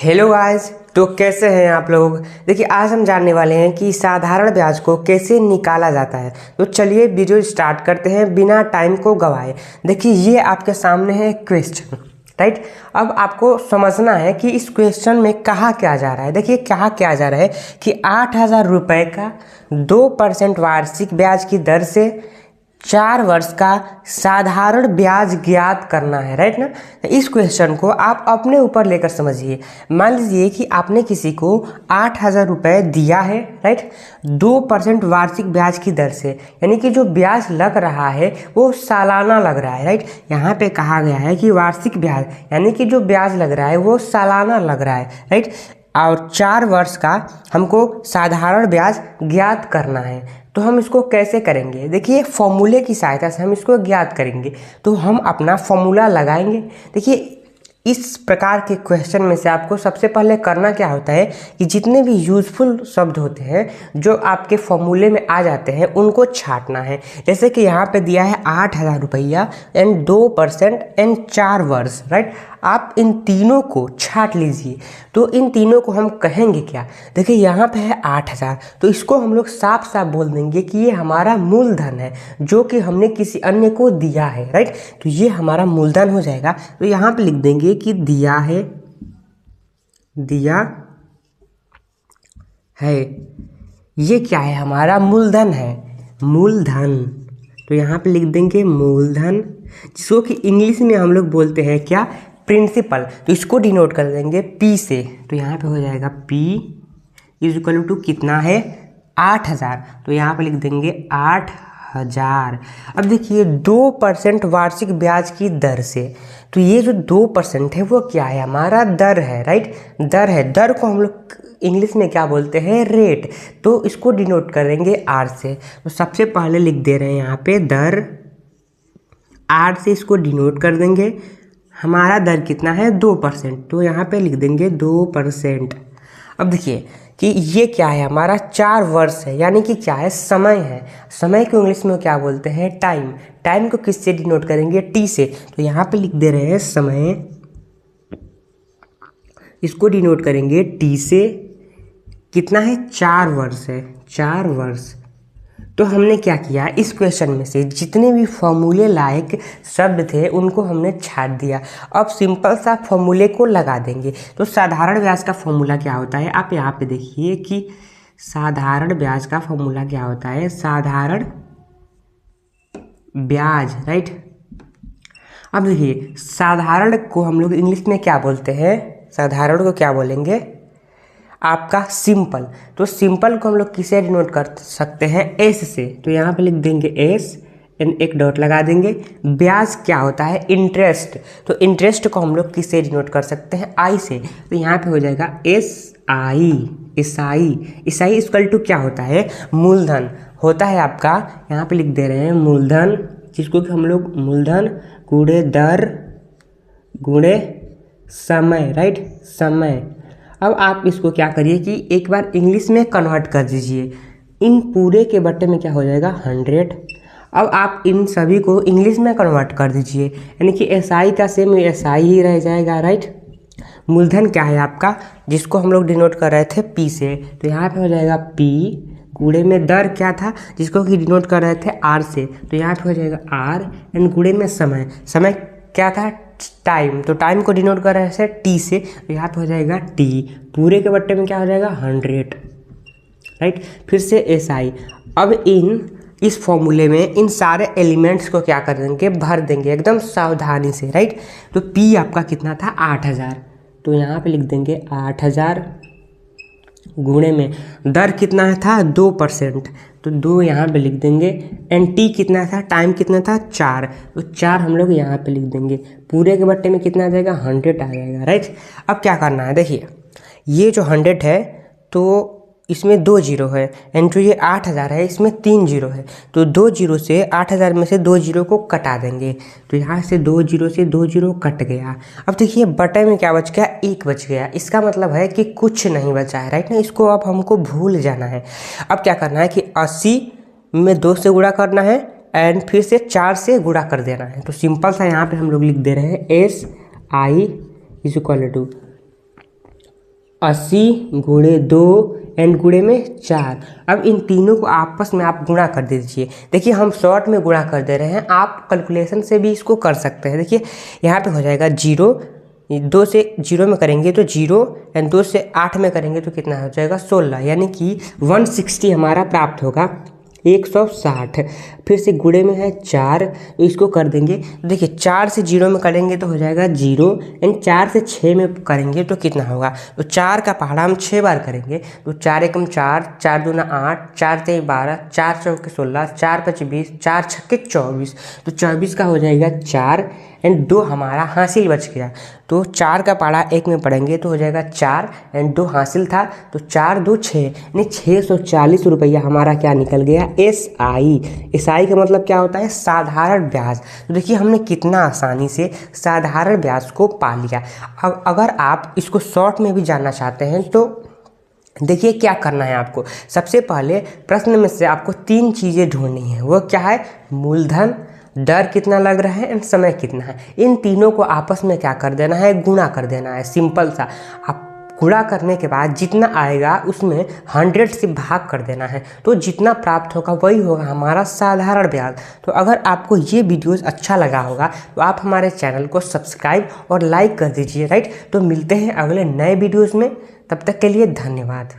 Hello guys, तो कैसे हैं आप लोग। देखिए आज हम जानने वाले हैं कि साधारण ब्याज को कैसे निकाला जाता है। तो चलिए वीडियो स्टार्ट करते हैं बिना टाइम को गवाए। देखिए ये आपके सामने है क्वेश्चन, राइट। अब आपको समझना है कि इस क्वेश्चन में कहा क्या जा रहा है। देखिए कहा क्या जा रहा है कि 8,000 रुपये का 2% वार्षिक ब्याज की दर से 4 वर्ष का साधारण ब्याज ज्ञात करना है, राइट ना। तो इस क्वेश्चन को आप अपने ऊपर लेकर समझिए। मान लीजिए कि आपने किसी को 8,000 रुपये दिया है, राइट, 2% वार्षिक ब्याज की दर से, यानी कि जो ब्याज लग रहा है वो सालाना लग रहा है, राइट। यहाँ पे कहा गया है कि वार्षिक ब्याज यानी कि जो ब्याज लग रहा है वो सालाना लग रहा है, राइट। और 4 वर्ष का हमको साधारण ब्याज ज्ञात करना है। तो हम इसको कैसे करेंगे। देखिए फॉर्मूले की सहायता से हम इसको ज्ञात करेंगे। तो हम अपना फॉर्मूला लगाएंगे। देखिए इस प्रकार के क्वेश्चन में से आपको सबसे पहले करना क्या होता है कि जितने भी यूजफुल शब्द होते हैं जो आपके फॉर्मूले में आ जाते हैं उनको छांटना है। जैसे कि यहाँ पे दिया है 8,000 रुपया एंड 2% एंड 4 वर्ष, राइट। आप इन तीनों को छांट लीजिए। तो इन तीनों को हम कहेंगे क्या। देखिए यहाँ पे है 8,000, तो इसको हम लोग साफ साफ बोल देंगे कि ये हमारा मूलधन है जो कि हमने किसी अन्य को दिया है, राइट। तो ये हमारा मूलधन हो जाएगा। तो यहाँ पे लिख देंगे कि दिया है ये क्या है, हमारा मूलधन है, मूलधन। तो यहाँ पे लिख देंगे मूलधन, जिसको कि इंग्लिश में हम लोग बोलते हैं क्या, प्रिंसिपल। तो इसको डिनोट कर देंगे पी से। तो यहाँ पे हो जाएगा P इज इक्वल टू कितना है 8,000। तो यहाँ पे लिख देंगे 8,000। अब देखिए 2% वार्षिक ब्याज की दर से, तो ये जो 2% है वो क्या है, हमारा दर है, राइट। दर है, दर को हम लोग इंग्लिश में क्या बोलते हैं, रेट। तो इसको डिनोट करेंगे R से। तो सबसे पहले लिख दे रहे हैं यहाँ पे दर, R से इसको डिनोट कर देंगे। हमारा दर कितना है 2%, तो यहाँ पे लिख देंगे 2%। अब देखिए कि ये क्या है, हमारा 4 वर्ष है, यानी कि क्या है, समय है। समय को इंग्लिश में क्या बोलते हैं, टाइम। टाइम को किससे डिनोट करेंगे, T से। तो यहाँ पे लिख दे रहे हैं समय, इसको डिनोट करेंगे T से। कितना है, 4 वर्ष है, 4 वर्ष। तो हमने क्या किया, इस क्वेश्चन में से जितने भी फॉर्मूले लायक शब्द थे उनको हमने छाट दिया। अब सिंपल सा फॉर्मूले को लगा देंगे। तो साधारण ब्याज का फॉर्मूला क्या होता है, आप यहाँ पे देखिए कि साधारण ब्याज का फॉर्मूला क्या होता है, साधारण ब्याज, राइट। अब देखिए साधारण को हम लोग इंग्लिश में क्या बोलते हैं, साधारण को क्या बोलेंगे आपका सिंपल। तो सिंपल को हम लोग किसे डिनोट कर सकते हैं, S से। तो यहाँ पे लिख देंगे S एंड एक डॉट लगा देंगे। ब्याज क्या होता है, इंटरेस्ट। तो इंटरेस्ट को हम लोग किसे डिनोट कर सकते हैं, I से। तो यहाँ पे हो जाएगा SI इक्वल टू क्या होता है, मूलधन होता है आपका। यहाँ पे लिख दे रहे हैं मूलधन, जिसको कि हम लोग मूलधन गुणे दर गुणे समय, राइट, समय। अब आप इसको क्या करिए कि एक बार इंग्लिश में कन्वर्ट कर दीजिए। इन पूरे के बट्टे में क्या हो जाएगा 100। अब आप इन सभी को इंग्लिश में कन्वर्ट कर दीजिए, यानी कि SI का सेम SI ही रह जाएगा, राइट। मूलधन क्या है आपका, जिसको हम लोग डिनोट कर रहे थे P से। तो यहाँ पे हो जाएगा P गुणे में दर क्या था, जिसको कि डिनोट कर रहे थे R से। तो यहाँ पे हो जाएगा R एंड गुणे में समय। समय क्या था, टाइम। तो टाइम को डिनोट कर रहे हैं T से। तो यहाँ पे हो जाएगा T पूरे के बट्टे में क्या हो जाएगा 100, राइट। फिर से SI। अब इस फॉर्मूले में इन सारे एलिमेंट्स को क्या कर देंगे, भर देंगे एकदम सावधानी से, राइट। तो P आपका कितना था 8,000। तो यहाँ पे लिख देंगे 8,000 गुणे में दर कितना था 2%। तो 2 यहाँ पे लिख देंगे एंड T कितना था, टाइम कितना था 4। तो 4 हम लोग यहाँ पे लिख देंगे। पूरे के बट्टे में कितना आ जाएगा 100 आ जाएगा, राइट। अब क्या करना है, देखिए ये जो 100 है तो इसमें 2 जीरो है एंड जो ये 8,000 है इसमें 3 जीरो है। तो 2 जीरो से 8,000 में से 2 जीरो को कटा देंगे। तो यहाँ से 2 जीरो से 2 जीरो कट गया। अब देखिए बटे में क्या बच गया, 1 बच गया। इसका मतलब है कि कुछ नहीं बचा है, राइट ना। इसको अब हमको भूल जाना है। अब क्या करना है कि 80 में 2 से गुणा करना है एंड फिर से 4 से गुणा कर देना है। तो सिंपल सा यहाँ पर हम लोग लिख दे रहे हैं SI इज इक्वल टू 80 गुणे 2 एंड गुणे में 4। अब इन तीनों को आपस में आप गुणा कर दीजिए। देखिए हम शॉर्ट में गुणा कर दे रहे हैं, आप कैलकुलेशन से भी इसको कर सकते हैं। देखिए यहाँ पे हो जाएगा 0, 2 से 0 में करेंगे तो 0 एंड 2 से 8 में करेंगे तो कितना हो जाएगा 16, यानी कि 160 हमारा प्राप्त होगा, 160। फिर से गुणे में है 4, तो इसको कर देंगे। तो देखिए 4 से 0 में करेंगे तो हो जाएगा 0 एंड 4 से 6 में करेंगे तो कितना होगा, तो 4 का पहाड़ा हम 6 बार करेंगे तो 4 एकम 4, 4 दूना 8, 4 तेई 12, 4 चौके 16, 4 पच 20, 4 छक्के 24। तो 24 का हो जाएगा 4 एंड 2 हमारा हासिल बच गया। तो 4 का पहाड़ा 1 में पढ़ेंगे तो हो जाएगा 4 एंड 2 हासिल था, तो 4 2 6, यानी 640 रुपया हमारा क्या निकल गया, SI का मतलब क्या होता है, साधारण ब्याज। तो देखिए हमने कितना आसानी से साधारण ब्याज को पा लिया। अगर आप इसको शॉर्ट में भी जानना चाहते हैं तो देखिए क्या करना है आपको। सबसे पहले प्रश्न में से आपको 3 चीज़ें ढूंढनी है, वो क्या है, मूलधन, दर कितना लग रहा है एंड समय कितना है। इन तीनों को आपस में क्या कर देना है, गुणा कर देना है, सिंपल सा। आप गुणा करने के बाद जितना आएगा उसमें 100 से भाग कर देना है, तो जितना प्राप्त होगा वही होगा हमारा साधारण ब्याज। तो अगर आपको ये वीडियोस अच्छा लगा होगा तो आप हमारे चैनल को सब्सक्राइब और लाइक कर दीजिए, राइट। तो मिलते हैं अगले नए वीडियोस में, तब तक के लिए धन्यवाद।